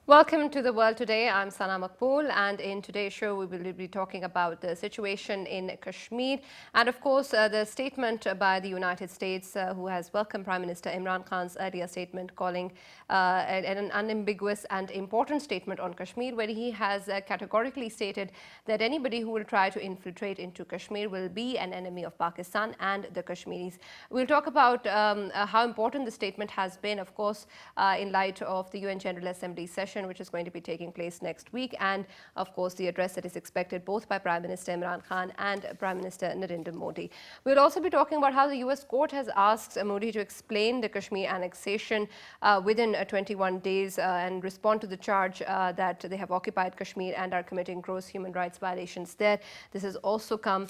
Welcome to the world today. I'm Sana Maqbool, and in today's show we will be talking about the situation in Kashmir and of course the statement by the United States who has welcomed Prime Minister Imran Khan's earlier statement calling an unambiguous and important statement on Kashmir, where he has categorically stated that anybody who will try to infiltrate into Kashmir will be an enemy of Pakistan and the Kashmiris. We'll talk about how important the statement has been, of course, in light of the UN General Assembly session, which is going to be taking place next week, and of course the address that is expected both by Prime Minister Imran Khan and Prime Minister Narendra Modi. We'll also be talking about how the US court has asked Modi to explain the Kashmir annexation within 21 days and respond to the charge that they have occupied Kashmir and are committing gross human rights violations there. This has also come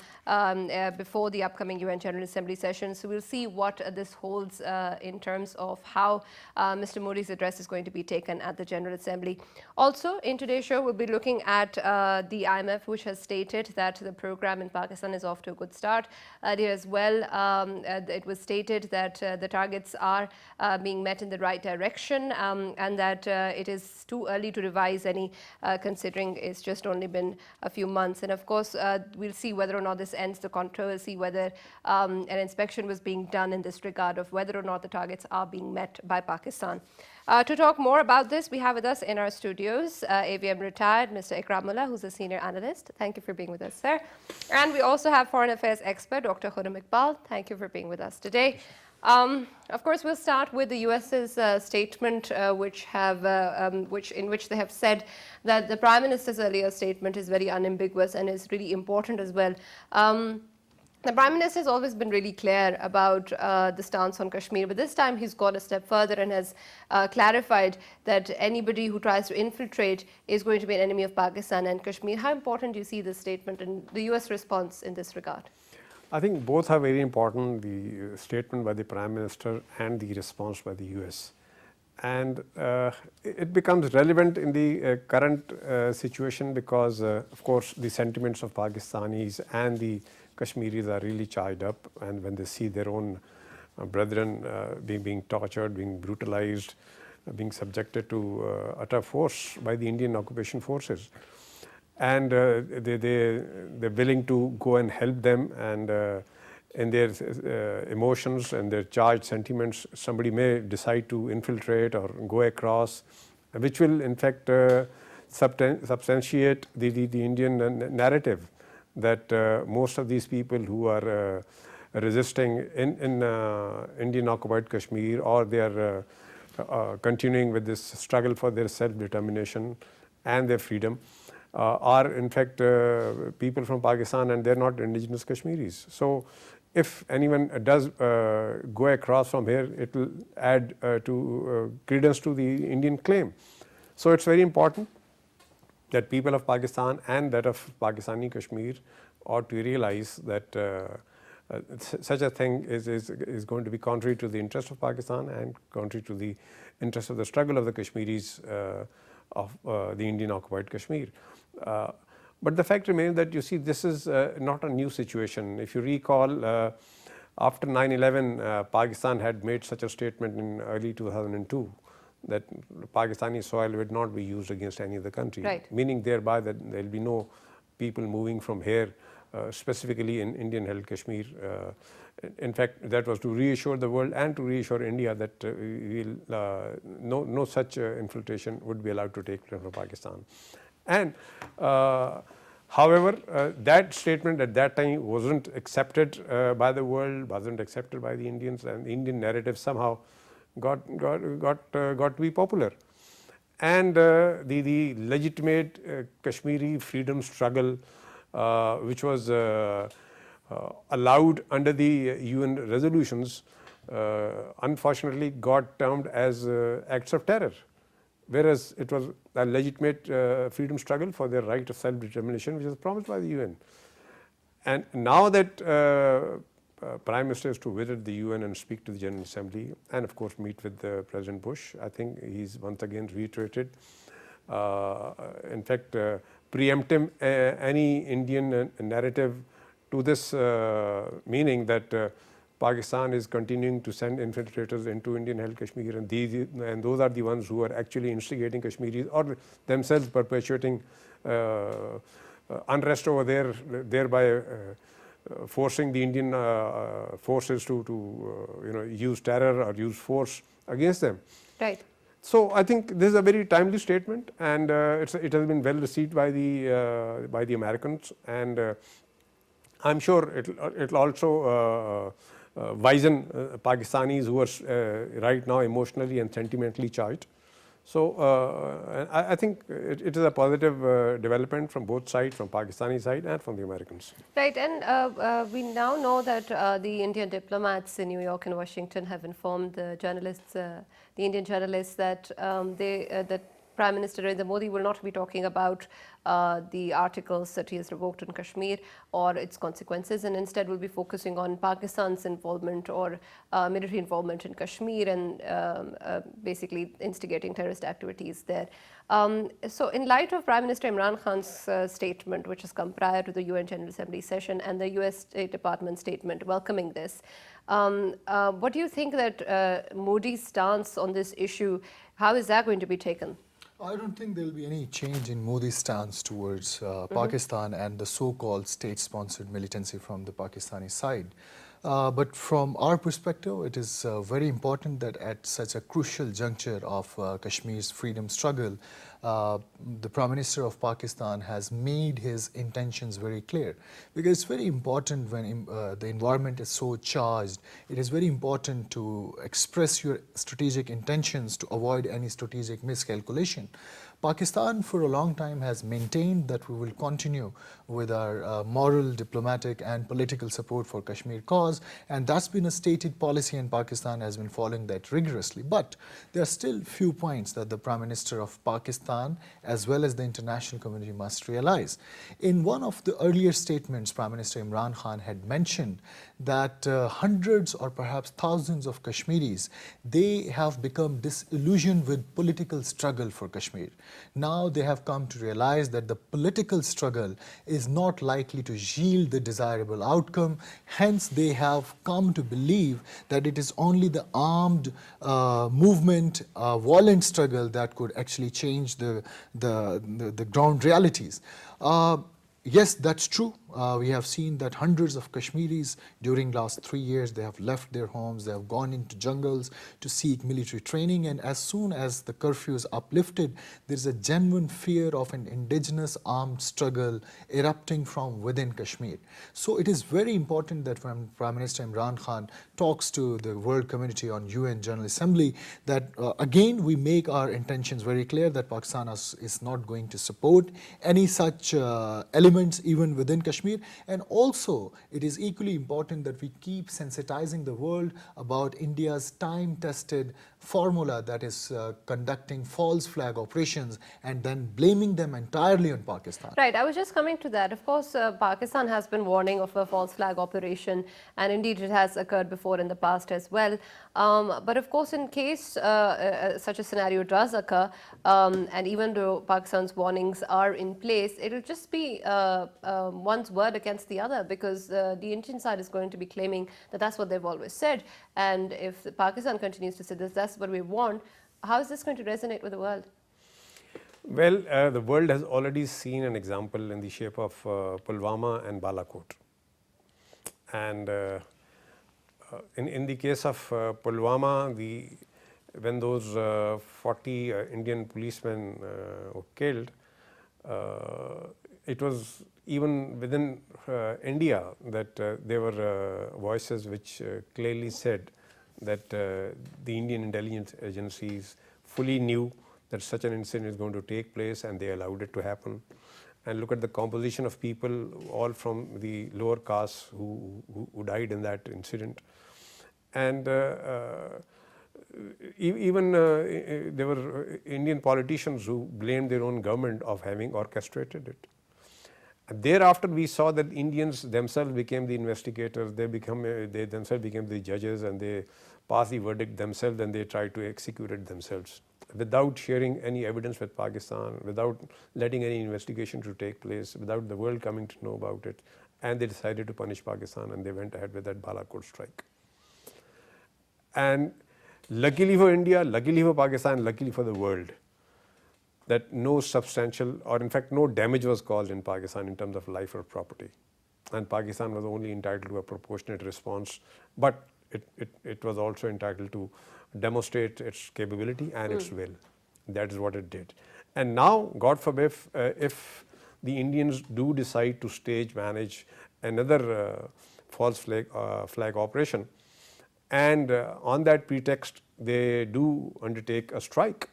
before the upcoming UN General Assembly session, so we'll see what this holds in terms of how Mr. Modi's address is going to be taken at the General Assembly. Also, in today's show, we'll be looking at the IMF, which has stated that the program in Pakistan is off to a good start. Earlier as well, it was stated that the targets are being met in the right direction and that it is too early to revise any, considering it's just only been a few months. And of course, we'll see whether or not this ends the controversy, whether an inspection was being done in this regard of whether or not the targets are being met by Pakistan. To talk more about this, we have with us in our studios AVM retired Mr. Ikramullah, who's a senior analyst. Thank you for being with us, sir. And we also have foreign affairs expert Dr. Khurram Iqbal. Thank you for being with us today. Of course, we'll start with the US's statement, in which they have said that the Prime Minister's earlier statement is very unambiguous and is really important as well. The Prime Minister has always been really clear about the stance on Kashmir, but this time he's gone a step further and has clarified that anybody who tries to infiltrate is going to be an enemy of Pakistan and Kashmir. How important do you see this statement and the US response in this regard? I think both are very important, the statement by the Prime Minister and the response by the US. And it becomes relevant in the current situation because, of course, the sentiments of Pakistanis and the Kashmiris are really charged up, and when they see their own brethren being tortured, being brutalized, being subjected to utter force by the Indian occupation forces. And they're willing to go and help them, and in their emotions and their charged sentiments, somebody may decide to infiltrate or go across, which will in fact substantiate the Indian narrative that most of these people who are resisting in Indian occupied Kashmir, or they are continuing with this struggle for their self-determination and their freedom, are in fact people from Pakistan, and they're not indigenous Kashmiris. So if anyone does go across from here, it will add to credence to the Indian claim. So it's very important that people of Pakistan and that of Pakistani Kashmir ought to realize that such a thing is going to be contrary to the interest of Pakistan and contrary to the interest of the struggle of the Kashmiris of the Indian occupied Kashmir. But the fact remains that, you see, this is not a new situation. If you recall, after 9/11, Pakistan had made such a statement in early 2002 that Pakistani soil would not be used against any other country, right, meaning thereby that there will be no people moving from here, specifically in Indian-held Kashmir. In fact, that was to reassure the world and to reassure India that no such infiltration would be allowed to take place from Pakistan. And however, that statement at that time wasn't accepted by the world, wasn't accepted by the Indians, and the Indian narrative somehow got to be popular. And the legitimate Kashmiri freedom struggle, which was allowed under the UN resolutions, unfortunately got termed as acts of terror, whereas it was a legitimate freedom struggle for their right of self-determination, which was promised by the UN. And now that Prime Minister is to visit the UN and speak to the General Assembly, and of course meet with President Bush, I think he's once again reiterated, in fact, preempting any Indian narrative to this meaning that Pakistan is continuing to send infiltrators into Indian-held Kashmir, and those are the ones who are actually instigating Kashmiris or themselves perpetuating unrest over there, thereby forcing the Indian forces to use terror or use force against them. Right. So I think this is a very timely statement, and it has been well received by the Americans, and I'm sure it'll also wisen Pakistanis who are right now emotionally and sentimentally charged. So I think it is a positive development from both sides, from Pakistani side and from the Americans. Right, and we now know that the Indian diplomats in New York and Washington have informed the journalists, the Indian journalists, that that Prime Minister Narendra Modi will not be talking about the articles that he has revoked in Kashmir or its consequences, and instead will be focusing on Pakistan's involvement or military involvement in Kashmir and basically instigating terrorist activities there. So in light of Prime Minister Imran Khan's statement, which has come prior to the UN General Assembly session, and the US State Department statement welcoming this, what do you think that Modi's stance on this issue, how is that going to be taken? I don't think there will be any change in Modi's stance towards Pakistan and the so-called state-sponsored militancy from the Pakistani side. But from our perspective, it is very important that at such a crucial juncture of Kashmir's freedom struggle, the Prime Minister of Pakistan has made his intentions very clear. Because it's very important when the environment is so charged, it is very important to express your strategic intentions to avoid any strategic miscalculation. Pakistan for a long time has maintained that we will continue with our moral, diplomatic and political support for Kashmir cause, and that's been a stated policy, and Pakistan has been following that rigorously. But there are still few points that the Prime Minister of Pakistan as well as the international community must realize. In one of the earlier statements, Prime Minister Imran Khan had mentioned that hundreds or perhaps thousands of Kashmiris, they have become disillusioned with political struggle for Kashmir. Now they have come to realize that the political struggle is not likely to yield the desirable outcome. Hence, they have come to believe that it is only the armed movement, violent struggle that could actually change the ground realities. Yes, that's true. We have seen that hundreds of Kashmiris during last 3 years, they have left their homes, they have gone into jungles to seek military training, and as soon as the curfew is uplifted, there's a genuine fear of an indigenous armed struggle erupting from within Kashmir. So it is very important that when Prime Minister Imran Khan talks to the world community on UN General Assembly, that again we make our intentions very clear that Pakistan is not going to support any such elements even within Kashmir. And also, it is equally important that we keep sensitizing the world about India's time-tested formula that is conducting false flag operations and then blaming them entirely on Pakistan. Right, I was just coming to that. Of course, Pakistan has been warning of a false flag operation, and indeed it has occurred before in the past as well. But of course, in case such a scenario does occur, and even though Pakistan's warnings are in place, it will just be one's word against the other, because the Indian side is going to be claiming that that's what they've always said. And if Pakistan continues to say this, that's what we want, how is this going to resonate with the world? Well, the world has already seen an example in the shape of Pulwama and Balakot. And in the case of Pulwama, when those 40 Indian policemen were killed, it was even within India that there were voices which clearly said that the Indian intelligence agencies fully knew that such an incident is going to take place, and they allowed it to happen. And look at the composition of people, all from the lower castes who died in that incident. And even there were Indian politicians who blamed their own government of having orchestrated it. And thereafter, we saw that Indians themselves became the investigators, they themselves became the judges, and they passed the verdict themselves, and they tried to execute it themselves without sharing any evidence with Pakistan, without letting any investigation to take place, without the world coming to know about it. And they decided to punish Pakistan, and they went ahead with that Balakot strike. And luckily for India, luckily for Pakistan, luckily for the world, that no substantial or in fact no damage was caused in Pakistan in terms of life or property. And Pakistan was only entitled to a proportionate response, but it was also entitled to demonstrate its capability and its will. That is what it did. And now, God forbid, if the Indians do decide to stage manage another false flag operation, and on that pretext they do undertake a strike,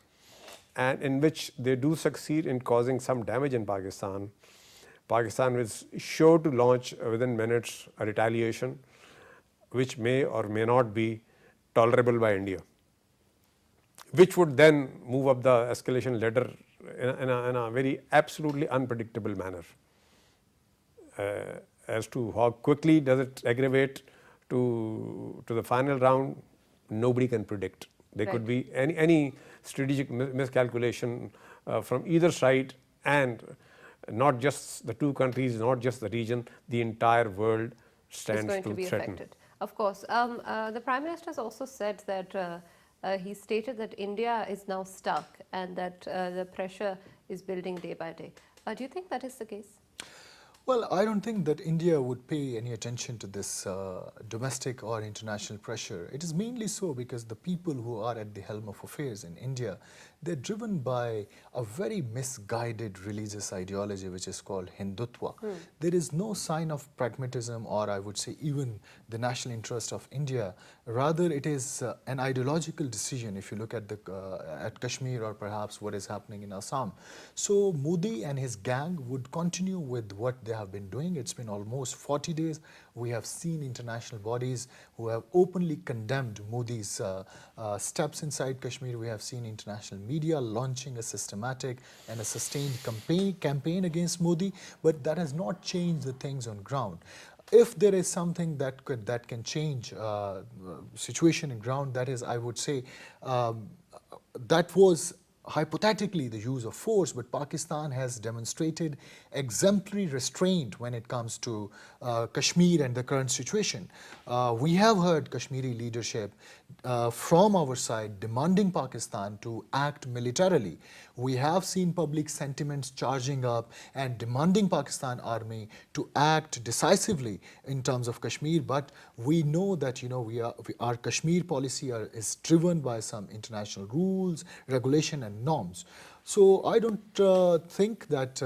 and in which they do succeed in causing some damage in Pakistan, Pakistan is sure to launch within minutes a retaliation which may or may not be tolerable by India, which would then move up the escalation ladder in a very absolutely unpredictable manner. As to how quickly does it aggravate to the final round, nobody can predict. There could be any strategic miscalculation from either side, and not just the two countries, not just the region, the entire world stands going to be threaten. affected. Of course. The Prime Minister has also said that he stated that India is now stuck and that the pressure is building day by day. Do you think that is the case? Well, I don't think that India would pay any attention to this domestic or international pressure. It is mainly so because the people who are at the helm of affairs in India, they're driven by a very misguided religious ideology which is called Hindutva. There is no sign of pragmatism, or I would say even the national interest of India. Rather, it is an ideological decision if you look at at Kashmir or perhaps what is happening in Assam. So Modi and his gang would continue with what they have been doing. It's been almost 40 days. We have seen international bodies who have openly condemned Modi's steps inside Kashmir. We have seen international media launching a systematic and a sustained campaign against Modi, but that has not changed the things on ground. If there is something that can change situation in ground, that is, I would say, that was hypothetically the use of force, but Pakistan has demonstrated exemplary restraint when it comes to Kashmir and the current situation. We have heard Kashmiri leadership from our side demanding Pakistan to act militarily. We have seen public sentiments charging up and demanding Pakistan army to act decisively in terms of Kashmir, but we know that our Kashmir policy is driven by some international rules, regulation and norms. So I don't think that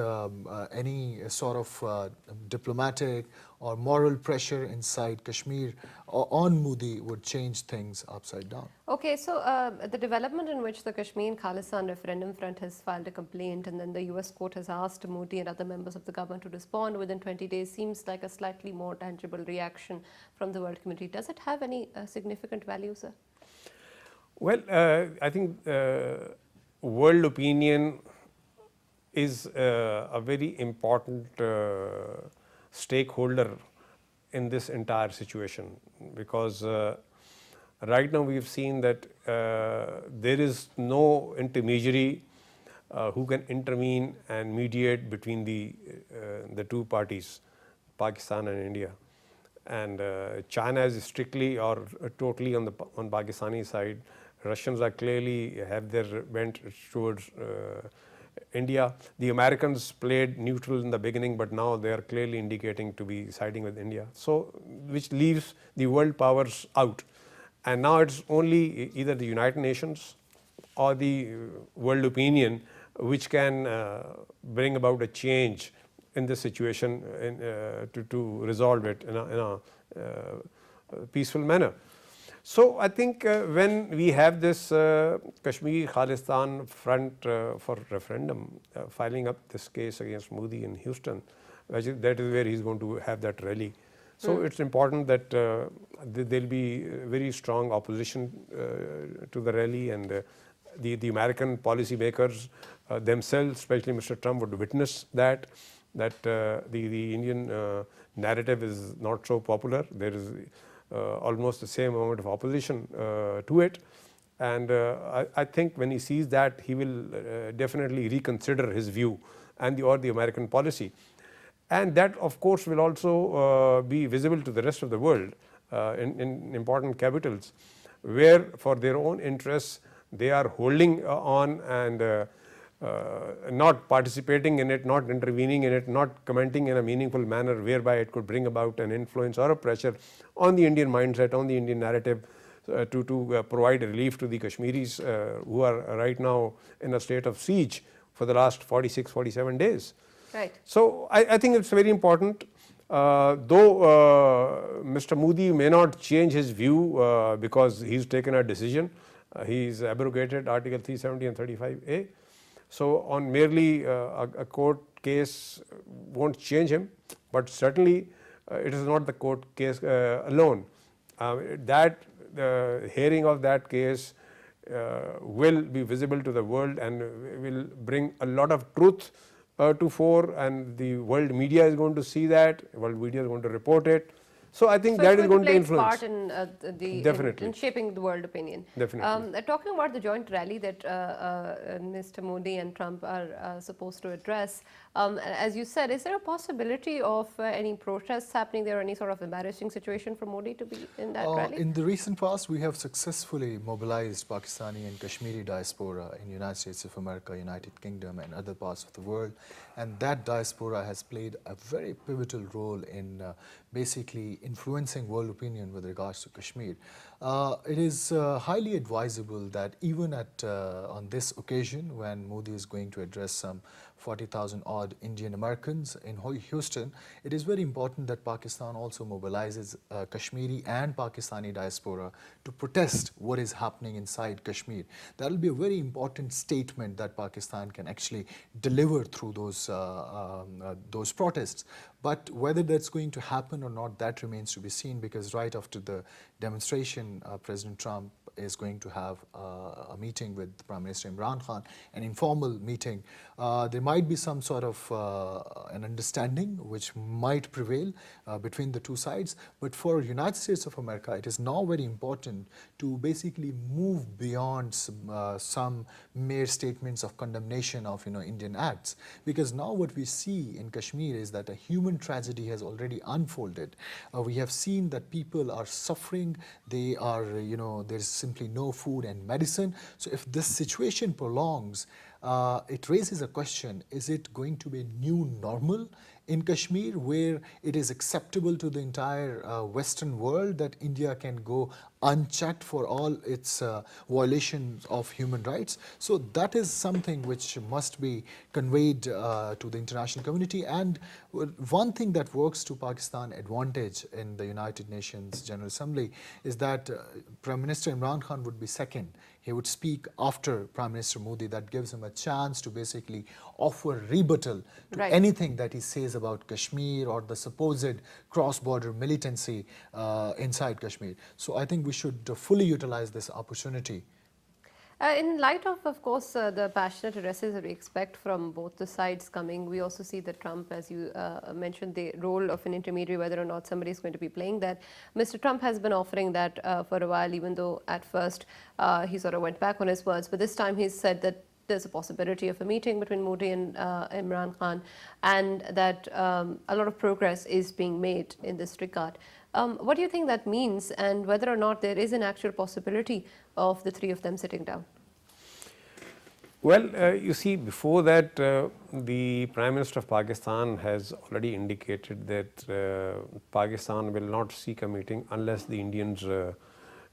any sort of diplomatic or moral pressure inside Kashmir on Modi would change things upside down. Okay, so the development in which the Kashmir Khalistan Referendum Front has filed a complaint and then the US court has asked Modi and other members of the government to respond within 20 days seems like a slightly more tangible reaction from the world community. Does it have any significant value, sir? Well, I think world opinion is a very important stakeholder in this entire situation, because right now we've seen that there is no intermediary who can intervene and mediate between the two parties, Pakistan and India. And China is strictly or totally on Pakistani side. Russians are clearly have their bent towards India. The Americans played neutral in the beginning, but now they are clearly indicating to be siding with India. So, which leaves the world powers out. And now it's only either the United Nations or the world opinion which can bring about a change in this situation to resolve it in a peaceful manner. So I think when we have this Kashmir Khalistan Front for referendum filing up this case against Modi in Houston, that is where he's going to have that rally. So it's important that there'll be very strong opposition to the rally, and the American policymakers themselves, especially Mr. Trump, would witness that the Indian narrative is not so popular. There is almost the same amount of opposition to it, and I think when he sees that, he will definitely reconsider his view and the American policy, and that of course will also be visible to the rest of the world in important capitals. where for their own interests they are holding on and not participating in it, not intervening in it, not commenting in a meaningful manner whereby it could bring about an influence or a pressure on the Indian mindset, on the Indian narrative, to provide relief to the Kashmiris who are right now in a state of siege for the last 46, 47 days. Right. So I think it's very important. Though Mr. Modi may not change his view because he's taken a decision, he's abrogated Article 370 and 35A. So on merely a court case won't change him, but certainly it is not the court case alone. That hearing of that case will be visible to the world and will bring a lot of truth to fore, and the world media is going to see that, world media is going to report it. So I think that is going to influence. Part in Definitely. in shaping the world opinion. Definitely. Talking about the joint rally that Mr. Modi and Trump are supposed to address, as you said, is there a possibility of any protests happening there, or any sort of embarrassing situation for Modi to be in that rally? In the recent past, we have successfully mobilized Pakistani and Kashmiri diaspora in United States of America, United Kingdom and other parts of the world, and that diaspora has played a very pivotal role in basically influencing world opinion with regards to Kashmir. It is highly advisable that even on this occasion, when Modi is going to address some 40,000 odd Indian Americans in Houston, it is very important that Pakistan also mobilizes Kashmiri and Pakistani diaspora to protest what is happening inside Kashmir. That will be a very important statement that Pakistan can actually deliver through those protests. But whether that's going to happen or not, that remains to be seen, because right after the demonstration, President Trump is going to have a meeting with Prime Minister Imran Khan, an informal meeting. There might be some sort of an understanding which might prevail between the two sides. But for United States of America, it is now very important to basically move beyond some mere statements of condemnation of Indian acts, because now what we see in Kashmir is that a human tragedy has already unfolded. We have seen that people are suffering. They are, there's simply no food and medicine. So if this situation prolongs, it raises a question: is it going to be a new normal in Kashmir, where it is acceptable to the entire Western world that India can go unchecked for all its violations of human rights? So that is something which must be conveyed to the international community. And one thing that works to Pakistan advantage in the United Nations General Assembly is that Prime Minister Imran Khan would be second. He would speak after Prime Minister Modi. That gives him a chance to basically offer rebuttal to anything that he says about Kashmir or the supposed cross-border militancy inside Kashmir. So I think we should fully utilize this opportunity. In light of course, the passionate addresses that we expect from both the sides coming, we also see that Trump, as you mentioned, the role of an intermediary, whether or not somebody is going to be playing that. Mr. Trump has been offering that for a while, even though at first he sort of went back on his words. But this time he's said that there's a possibility of a meeting between Modi and Imran Khan, and that a lot of progress is being made in this regard. What do you think that means, and whether or not there is an actual possibility of the three of them sitting down? Well, you see, before that, the Prime Minister of Pakistan has already indicated that Pakistan will not seek a meeting unless the Indians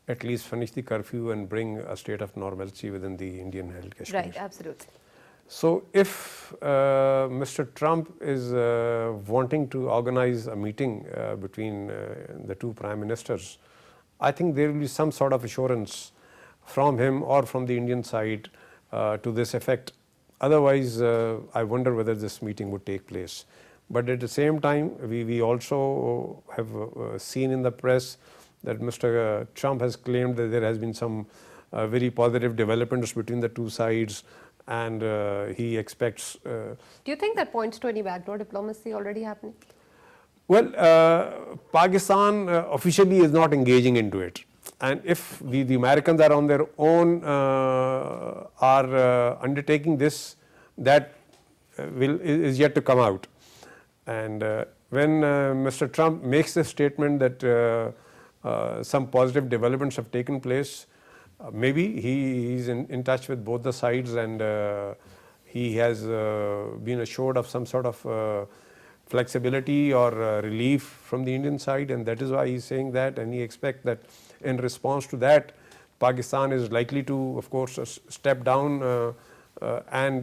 at least finish the curfew and bring a state of normalcy within the Indian-held Kashmir. Right, absolutely. So if Mr. Trump is wanting to organize a meeting between the two prime ministers, I think there will be some sort of assurance from him or from the Indian side to this effect. Otherwise, I wonder whether this meeting would take place. But at the same time, we also have seen in the press that Mr. Trump has claimed that there has been some very positive developments between the two sides, and he expects... Do you think that points to any backdoor diplomacy already happening? Well, Pakistan officially is not engaging into it. And if the Americans are on their own, are undertaking this, that is yet to come out. And when Mr. Trump makes the statement that some positive developments have taken place. Maybe he is in touch with both the sides, and he has been assured of some sort of flexibility or relief from the Indian side, and that is why he is saying that, and he expects that in response to that, Pakistan is likely to, of course, step down and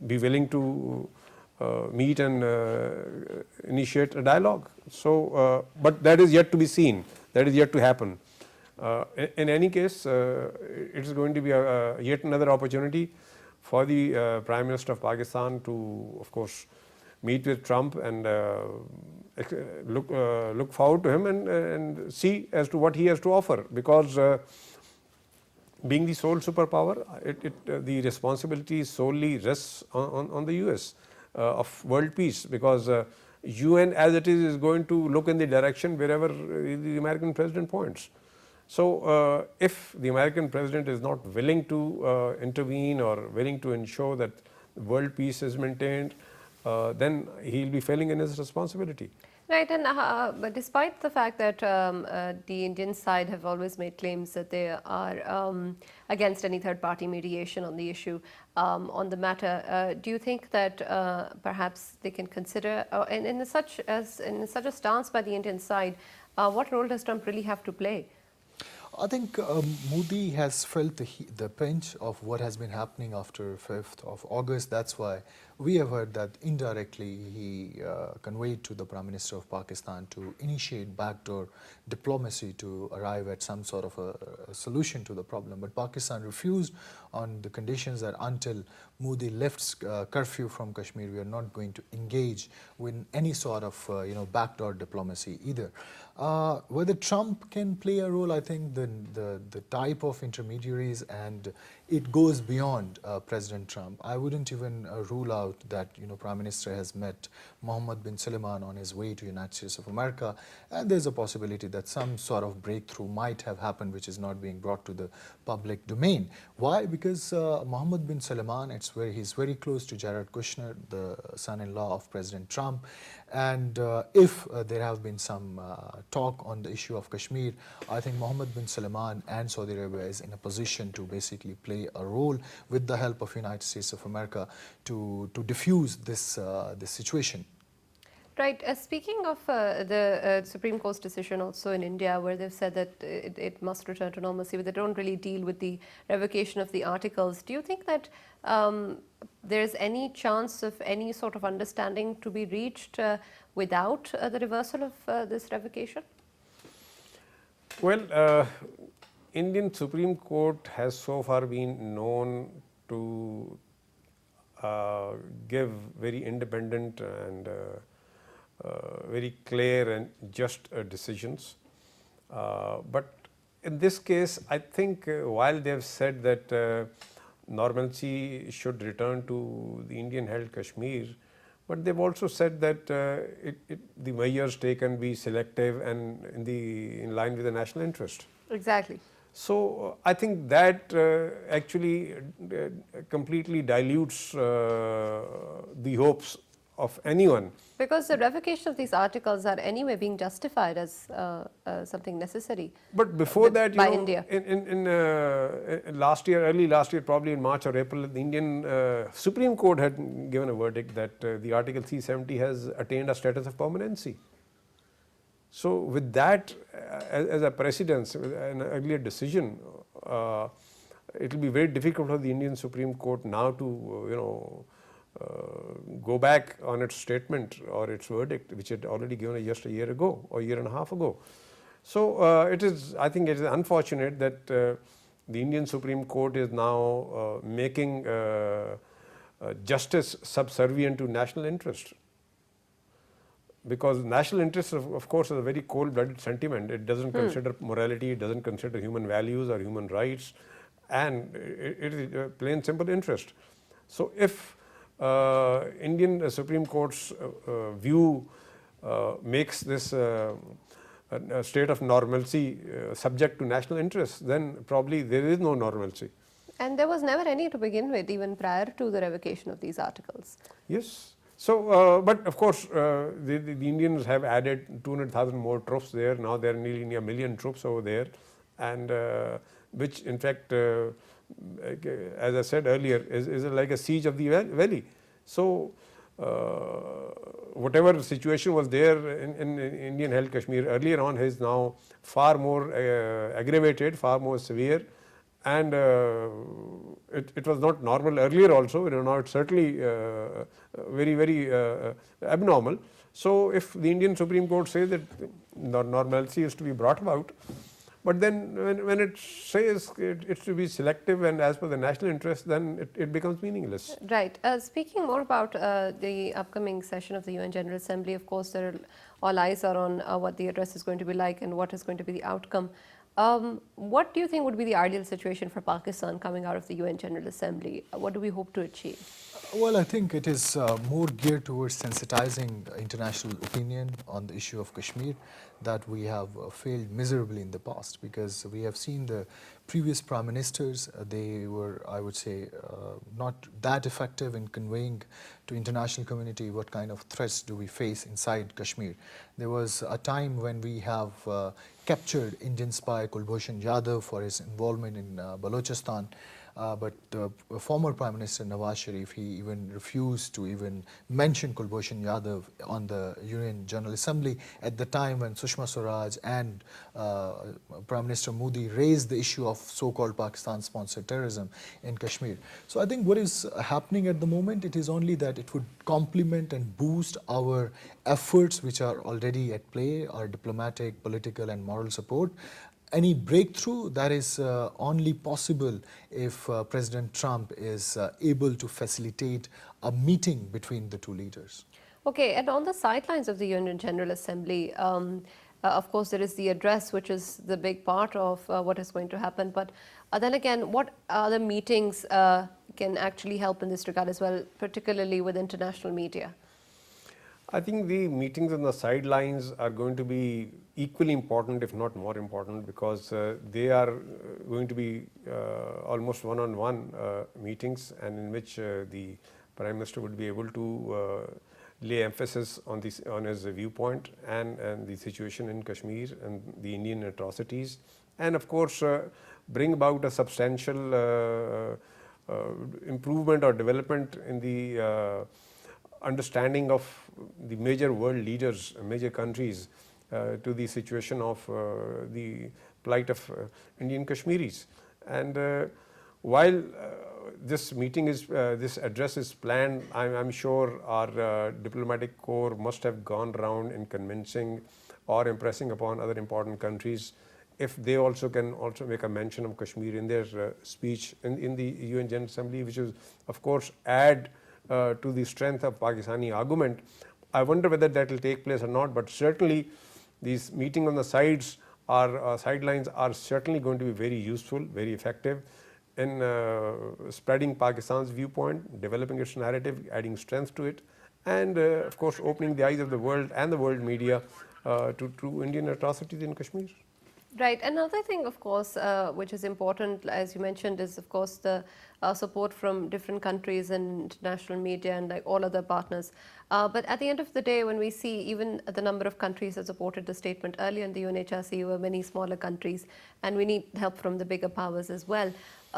be willing to meet and initiate a dialogue. So, but that is yet to be seen, that is yet to happen. In any case, it is going to be yet another opportunity for the Prime Minister of Pakistan to, of course, meet with Trump and look forward to him and see as to what he has to offer, because being the sole superpower, the responsibility solely rests on the US of world peace, because UN as it is going to look in the direction wherever the American president points. So, if the American president is not willing to intervene or willing to ensure that world peace is maintained, then he will be failing in his responsibility. Right, and but despite the fact that the Indian side have always made claims that they are against any third-party mediation on the issue, on the matter, do you think that perhaps they can consider, in such a stance by the Indian side, what role does Trump really have to play? I think Modi has felt the pinch of what has been happening after 5th of August. That's why we have heard that indirectly he conveyed to the Prime Minister of Pakistan to initiate backdoor diplomacy to arrive at some sort of a solution to the problem. But Pakistan refused on the conditions that until Modi lifts curfew from Kashmir, we are not going to engage with any sort of backdoor diplomacy either. Whether Trump can play a role, I think the type of intermediaries, and it goes beyond President Trump. I wouldn't even rule out that Prime Minister has met Mohammed bin Salman on his way to United States of America, and there's a possibility that some sort of breakthrough might have happened which is not being brought to the public domain. Why? Because Mohammed bin Salman, he's very close to Jared Kushner, the son-in-law of President Trump, and if there have been some talk on the issue of Kashmir, I think Mohammed bin Salman and Saudi Arabia is in a position to basically play a role with the help of United States of America to diffuse this situation. Right. Speaking of the Supreme Court's decision also in India, where they've said that it must return to normalcy, but they don't really deal with the revocation of the articles. Do you think that there's any chance of any sort of understanding to be reached without the reversal of this revocation? Well, Indian Supreme Court has so far been known to give very independent and very clear and just decisions. But in this case, I think while they have said that normalcy should return to the Indian-held Kashmir, but they've also said that the measures taken be selective and in line with the national interest. Exactly. So I think that actually completely dilutes the hopes of anyone. Because the revocation of these articles are anyway being justified as something necessary. But before that, by India. In early last year, probably in March or April, the Indian Supreme Court had given a verdict that the Article 370 has attained a status of permanency. So with that as a precedence, an earlier decision, it will be very difficult for the Indian Supreme Court now to go back on its statement or its verdict, which it had already given just a year ago or a year and a half ago. So I think it is unfortunate that the Indian Supreme Court is now making justice subservient to national interest. Because national interest, of course, is a very cold-blooded sentiment. It doesn't consider morality, it doesn't consider human values or human rights, and it is plain simple interest. So if Indian Supreme Court's view makes this a state of normalcy subject to national interest, then probably there is no normalcy. And there was never any to begin with, even prior to the revocation of these articles. Yes. So, but of course, the Indians have added 200,000 more troops there. Now there are nearly a million troops over there, and which in fact, as I said earlier, is like a siege of the valley. So, whatever situation was there in Indian held Kashmir earlier on is now far more aggravated, far more severe, and it was not normal earlier also. Now it's certainly very abnormal. So if the Indian Supreme Court says that normalcy is to be brought about, but then when it says it's to be selective and as per the national interest, then it becomes meaningless. Right. Speaking more about the upcoming session of the UN General Assembly, of course, all eyes are on what the address is going to be like and what is going to be the outcome. What do you think would be the ideal situation for Pakistan coming out of the UN General Assembly? What do we hope to achieve? Well, I think it is more geared towards sensitizing international opinion on the issue of Kashmir that we have failed miserably in the past, because we have seen the previous prime ministers, they were, I would say, not that effective in conveying to international community what kind of threats do we face inside Kashmir. There was a time when we have captured Indian spy Kulbhushan Yadav for his involvement in Balochistan. But the former Prime Minister Nawaz Sharif, he even refused to even mention Kulbhushan Yadav on the UN General Assembly at the time when Sushma Swaraj and Prime Minister Modi raised the issue of so-called Pakistan-sponsored terrorism in Kashmir. So I think what is happening at the moment, it is only that it would complement and boost our efforts which are already at play, our diplomatic, political and moral support. Any breakthrough, that is only possible if President Trump is able to facilitate a meeting between the two leaders. Okay, and on the sidelines of the UN General Assembly, of course, there is the address, which is the big part of what is going to happen. But then again, what other meetings can actually help in this regard as well, particularly with international media? I think the meetings on the sidelines are going to be equally important, if not more important, because they are going to be almost one-on-one meetings, and in which the Prime Minister would be able to lay emphasis on this, on his viewpoint and the situation in Kashmir and the Indian atrocities, and of course bring about a substantial improvement or development in the understanding of the major world leaders, major countries, to the situation of the plight of Indian Kashmiris. And while this meeting is, this address is planned, I'm sure our diplomatic corps must have gone around in convincing or impressing upon other important countries if they also can also make a mention of Kashmir in their speech in the UN General Assembly, which is of course add to the strength of Pakistani argument. I wonder whether that will take place or not, but certainly these meeting on the sides are sidelines are certainly going to be very useful, very effective in spreading Pakistan's viewpoint, developing its narrative, adding strength to it, and of course opening the eyes of the world and the world media to Indian atrocities in Kashmir. Right. Another thing, of course, which is important, as you mentioned, is of course the support from different countries and international media and like all other partners. But at the end of the day, when we see even the number of countries that supported the statement earlier in the UNHRC were many smaller countries, and we need help from the bigger powers as well.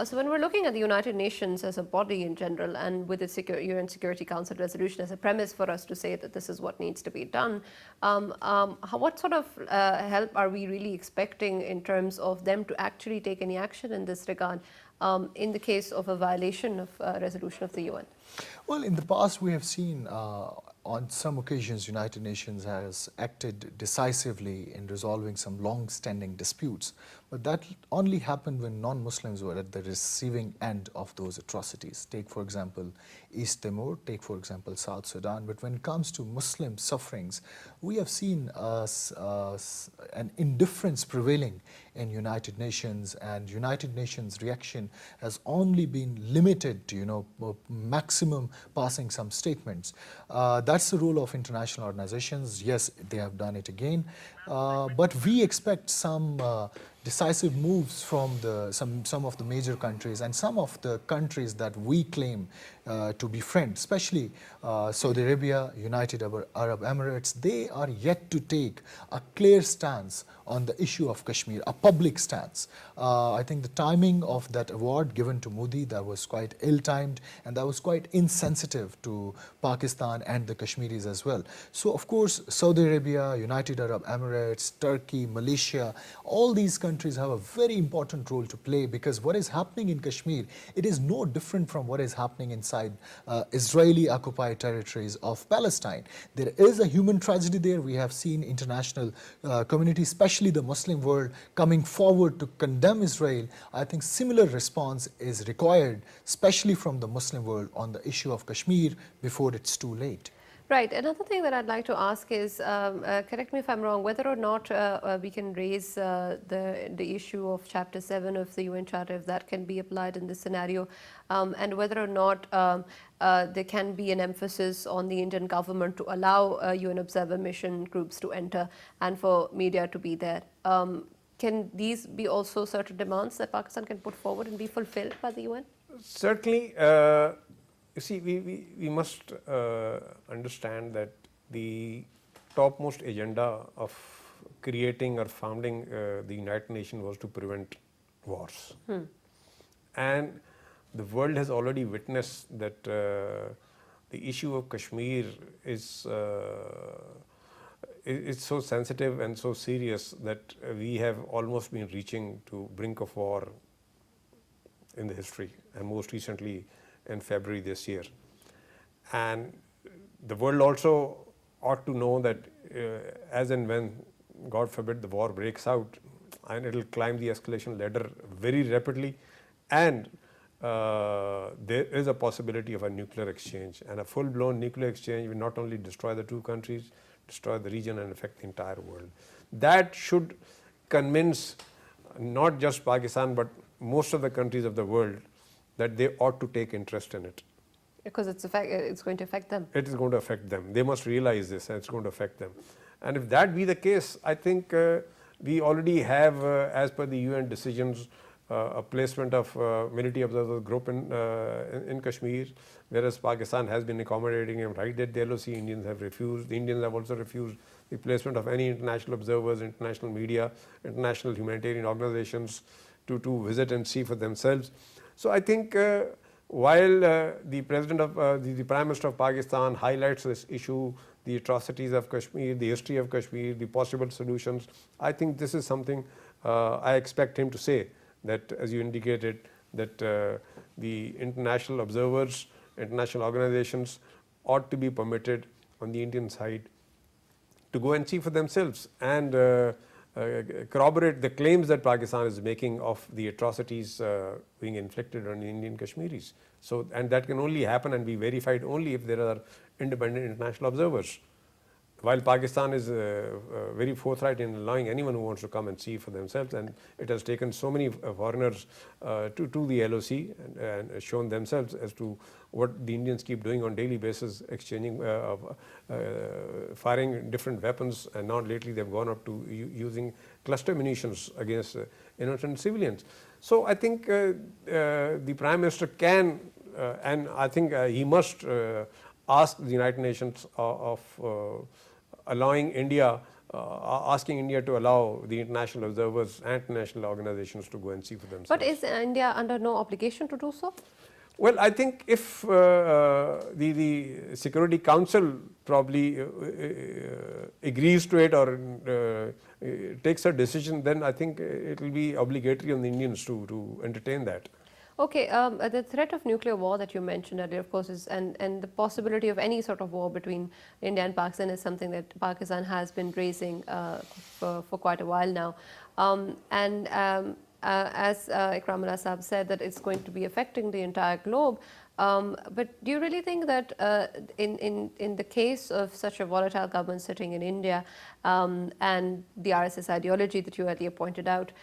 So when we're looking at the United Nations as a body in general, and with the UN Security Council resolution as a premise for us to say that this is what needs to be done, what sort of help are we really expecting in terms of them to actually take any action in this regard in the case of a violation of resolution of the UN? Well, in the past we have seen on some occasions United Nations has acted decisively in resolving some long-standing disputes, but that only happened when non-Muslims were at the receiving end of those atrocities. Take for example East Timor, take for example South Sudan. But when it comes to Muslim sufferings, we have seen an indifference prevailing in United Nations, and United Nations reaction has only been limited to maximum passing some statements. That's the role of international organizations. Yes, they have done it again, but we expect some decisive moves from some of the major countries and some of the countries that we claim to be friends, especially Saudi Arabia, United Arab Emirates. They are yet to take a clear stance on the issue of Kashmir, a public stance. I think the timing of that award given to Modi, that was quite ill-timed, and that was quite insensitive to Pakistan and the Kashmiris as well. So of course, Saudi Arabia, United Arab Emirates, Turkey, Malaysia, all these countries have a very important role to play, because what is happening in Kashmir, it is no different from what is happening inside Israeli occupied territories of Palestine. There is a human tragedy there. We have seen international community, especially the Muslim world, coming forward to condemn Israel. I think similar response is required, especially from the Muslim world, on the issue of Kashmir before it's too late. Right. Another thing that I'd like to ask is, correct me if I'm wrong, whether or not we can raise the issue of Chapter 7 of the UN Charter, if that can be applied in this scenario, and whether or not there can be an emphasis on the Indian government to allow UN observer mission groups to enter and for media to be there. Can these be also certain demands that Pakistan can put forward and be fulfilled by the UN? Certainly. You see, we must understand that the topmost agenda of creating or founding the United Nations was to prevent wars. And the world has already witnessed that the issue of Kashmir is so sensitive and so serious that we have almost been reaching to brink of war in the history, and most recently in February this year. And the world also ought to know that as and when, God forbid, the war breaks out, and it will climb the escalation ladder very rapidly, and there is a possibility of a nuclear exchange, and a full-blown nuclear exchange will not only destroy the two countries, destroy the region and affect the entire world. That should convince not just Pakistan but most of the countries of the world that they ought to take interest in it. Because it's going to affect them. It is going to affect them. They must realize this, and it's going to affect them. And if that be the case, I think we already have, as per the UN decisions, a placement of military observers group in Kashmir, whereas Pakistan has been accommodating him right at the LOC. Indians have refused. The Indians have also refused the placement of any international observers, international media, international humanitarian organizations to visit and see for themselves. So I think while the President of the Prime Minister of Pakistan highlights this issue, the atrocities of Kashmir, the history of Kashmir, the possible solutions, I think this is something I expect him to say, that as you indicated, that the international observers, international organizations ought to be permitted on the Indian side to go and see for themselves and corroborate the claims that Pakistan is making of the atrocities being inflicted on the Indian Kashmiris. So, and that can only happen and be verified only if there are independent international observers. While Pakistan is very forthright in allowing anyone who wants to come and see for themselves, and it has taken so many foreigners to the LOC and shown themselves as to what the Indians keep doing on daily basis, exchanging, firing different weapons, and now lately they've gone up to using cluster munitions against innocent civilians. So I think the Prime Minister can, and I think he must ask the United Nations of allowing India, asking India to allow the international observers and international organizations to go and see for themselves. But is India under no obligation to do so? Well, I think if the Security Council probably agrees to it or takes a decision, then I think it will be obligatory on the Indians to entertain that. Okay, the threat of nuclear war that you mentioned earlier, of course, is, and the possibility of any sort of war between India and Pakistan is something that Pakistan has been raising for quite a while now. As Ikramullah Sahab said, that it's going to be affecting the entire globe. But do you really think that in the case of such a volatile government sitting in India and the RSS ideology that you earlier pointed out,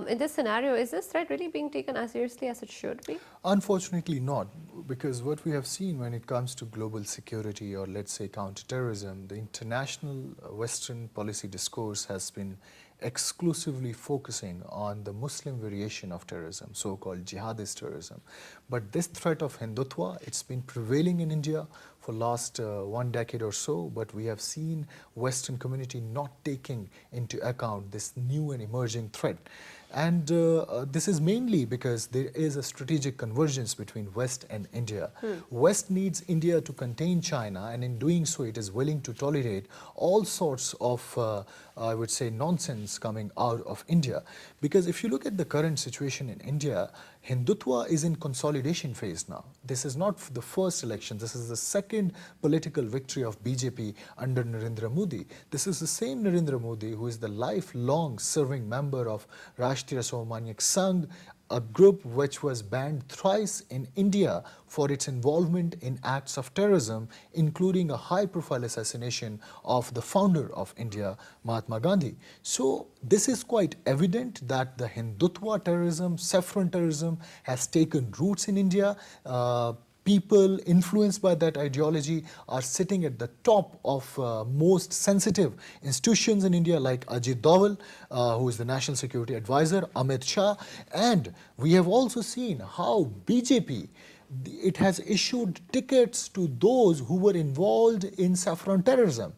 in this scenario, is this threat really being taken as seriously as it should be? Unfortunately not, because what we have seen when it comes to global security, or let's say counterterrorism, the international Western policy discourse has been exclusively focusing on the Muslim variation of terrorism, so-called jihadist terrorism. But this threat of Hindutva, it's been prevailing in India for last 1 decade or so, but we have seen Western community not taking into account this new and emerging threat. And this is mainly because there is a strategic convergence between West and India. West needs India to contain China, and in doing so, it is willing to tolerate all sorts of, I would say, nonsense coming out of India. Because if you look at the current situation in India, Hindutva is in consolidation phase now. This is not the first election. This is the second political victory of BJP under Narendra Modi. This is the same Narendra Modi who is the lifelong serving member of Rashtriya Swayamsevak Sangh, a group which was banned thrice in India for its involvement in acts of terrorism, including a high-profile assassination of the founder of India, Mahatma Gandhi. So this is quite evident that the Hindutva terrorism, saffron terrorism has taken roots in India. People influenced by that ideology are sitting at the top of most sensitive institutions in India, like Ajit Doval, who is the National Security Advisor, Amit Shah, and we have also seen how BJP, it has issued tickets to those who were involved in saffron terrorism.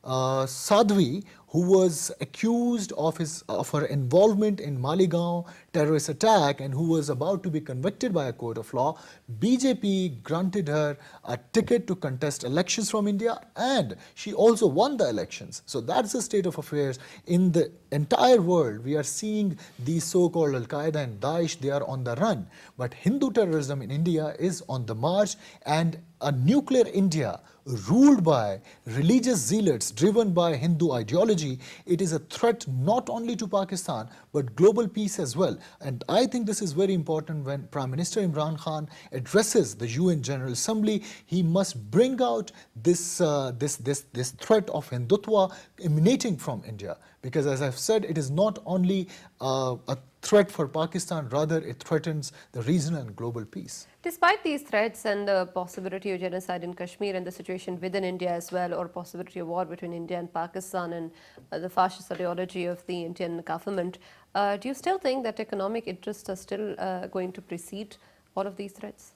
Sadhvi, who was accused of her involvement in Maligaon terrorist attack and who was about to be convicted by a court of law, BJP granted her a ticket to contest elections from India, and she also won the elections. So that's the state of affairs in the entire world. We are seeing these so-called Al-Qaeda and Daesh, they are on the run. But Hindu terrorism in India is on the march, and a nuclear India ruled by religious zealots driven by Hindu ideology, it is a threat not only to Pakistan but global peace as well. And I think this is very important when Prime Minister Imran Khan addresses the UN General Assembly. He must bring out this threat of Hindutva emanating from India, because as I've said, it is not only a threat for Pakistan, rather it threatens the regional and global peace. Despite these threats and the possibility of genocide in Kashmir and the situation within India as well, or possibility of war between India and Pakistan and the fascist ideology of the Indian government, do you still think that economic interests are still going to precede all of these threats?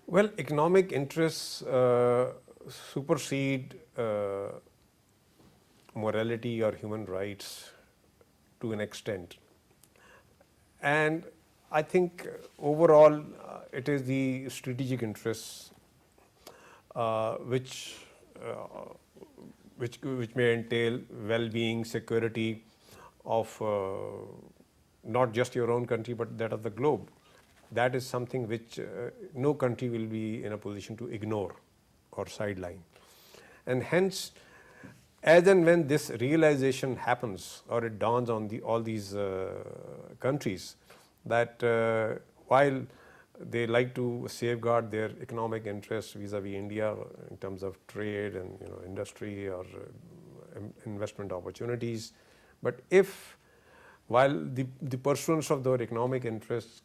Well, economic interests supersede morality or human rights to an extent. And I think overall it is the strategic interests which may entail well-being, security of not just your own country but that of the globe. That is something which no country will be in a position to ignore or sideline. And hence, as and when this realization happens or it dawns on all these countries that while they like to safeguard their economic interests vis-a-vis India in terms of trade and industry or investment opportunities, but if while the pursuance of their economic interests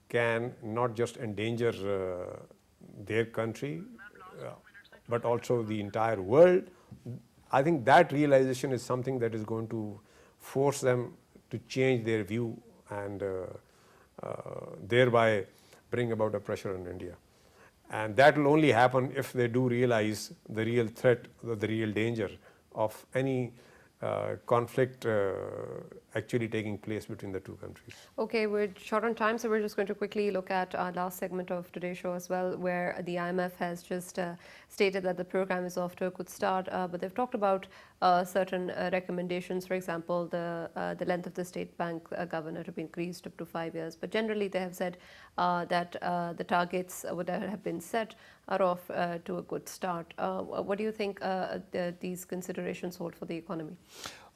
can not just endanger their country but also the entire world, I think that realization is something that is going to force them to change their view and thereby bring about a pressure on India. And that will only happen if they do realize the real threat, the real danger of any conflict actually taking place between the two countries. Okay, we're short on time, so we're just going to quickly look at our last segment of today's show as well, where the IMF has just stated that the program is off to a good start, but they've talked about certain recommendations. For example, the length of the state bank governor to be increased up to 5 years. But generally, they have said that the targets that have been set are off to a good start. What do you think these considerations hold for the economy?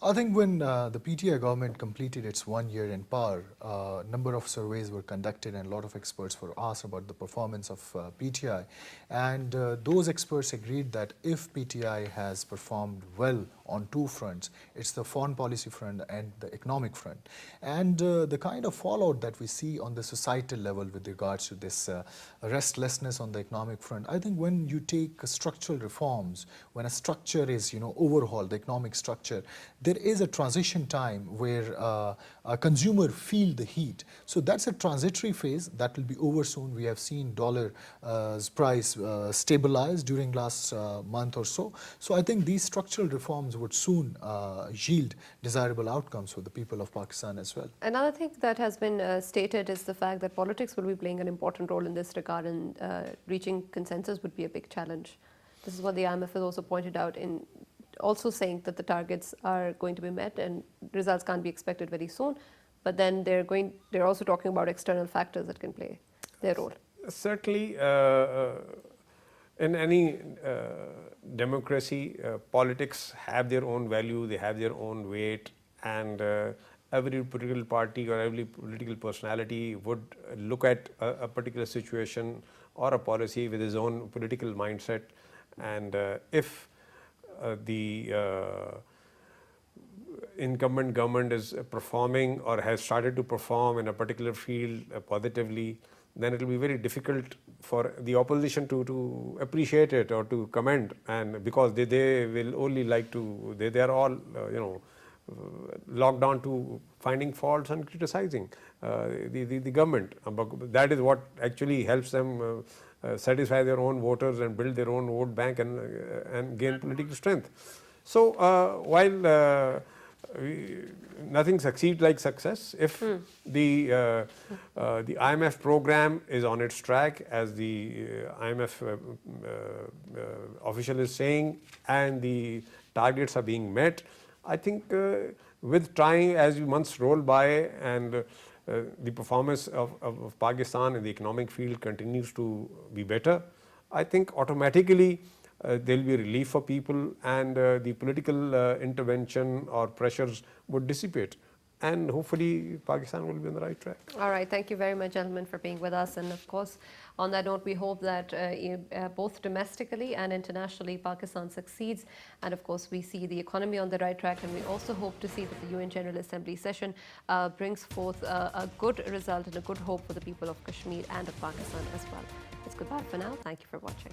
I think when the PTI government completed its 1 year in power, a number of surveys were conducted and a lot of experts were asked about the performance of PTI. And those experts agreed that if PTI has performed well on two fronts, it's the foreign policy front and the economic front. And the kind of fallout that we see on the societal level with regards to this restlessness on the economic front, I think when you take structural reforms, when a structure is overhauled, the economic structure, there there is a transition time where a consumer feel the heat. So that's a transitory phase that will be over soon. We have seen dollar's price stabilize during last month or so. So I think these structural reforms would soon yield desirable outcomes for the people of Pakistan as well. Another thing that has been stated is the fact that politics will be playing an important role in this regard, and reaching consensus would be a big challenge. This is what the IMF has also pointed out, in also saying that the targets are going to be met and results can't be expected very soon. But then they're also talking about external factors that can play their role. Certainly, in any democracy, politics have their own value, they have their own weight, and every political party or every political personality would look at a particular situation or a policy with his own political mindset. And if the incumbent government is performing or has started to perform in a particular field positively, then it will be very difficult for the opposition to appreciate it or to comment, and because they will only like to, they are all locked on to finding faults and criticizing the government. That is what actually helps them satisfy their own voters and build their own vote bank and gain political strength. So while nothing succeeds like success, if the IMF program is on its track, as the IMF official is saying, and the targets are being met, I think with trying, as months roll by and the performance of Pakistan in the economic field continues to be better, I think automatically there will be relief for people, and the political intervention or pressures would dissipate, and hopefully Pakistan will be on the right track. All right, thank you very much, gentlemen, for being with us. And of course, on that note, we hope that both domestically and internationally, Pakistan succeeds. And of course, we see the economy on the right track, and we also hope to see that the UN General Assembly session brings forth a good result and a good hope for the people of Kashmir and of Pakistan as well. It's goodbye for now. Thank you for watching.